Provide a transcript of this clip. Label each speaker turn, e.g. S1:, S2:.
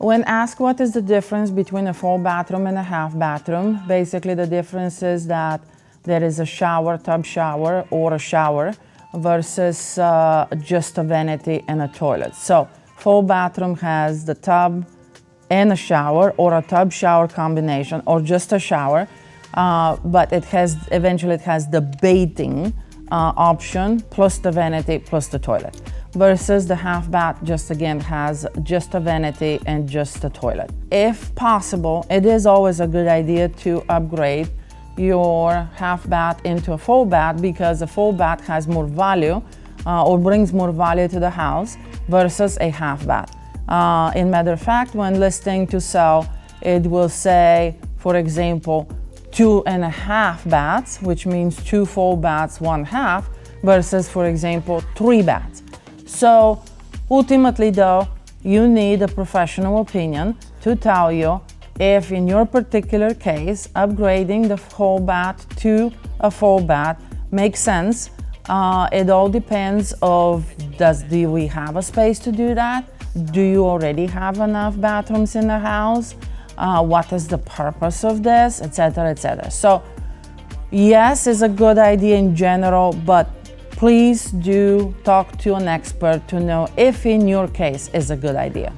S1: When asked what is the difference between a full bathroom and a half bathroom, basically the difference is that there is a shower, tub shower, or a shower versus just a vanity and a toilet. So full bathroom has the tub and a shower, or a tub shower combination, or just a shower, but it has the bathing option plus the vanity plus the toilet, versus the half bath just again has just a vanity and just a toilet. If possible, it is always a good idea to upgrade your half bath into a full bath, because a full bath has more value or brings more value to the house versus a half bath. In matter of fact, when listing to sell, it will say, for example, 2.5 baths, which means 2 full baths, 1 half, versus, for example, 3 baths. So ultimately though, you need a professional opinion to tell you if in your particular case, upgrading the whole bath to a full bath makes sense. It all depends of, do we have a space to do that? Do you already have enough bathrooms in the house? What is the purpose of this, etc., etc. So yes, it's a good idea in general, but please do talk to an expert to know if in your case is a good idea.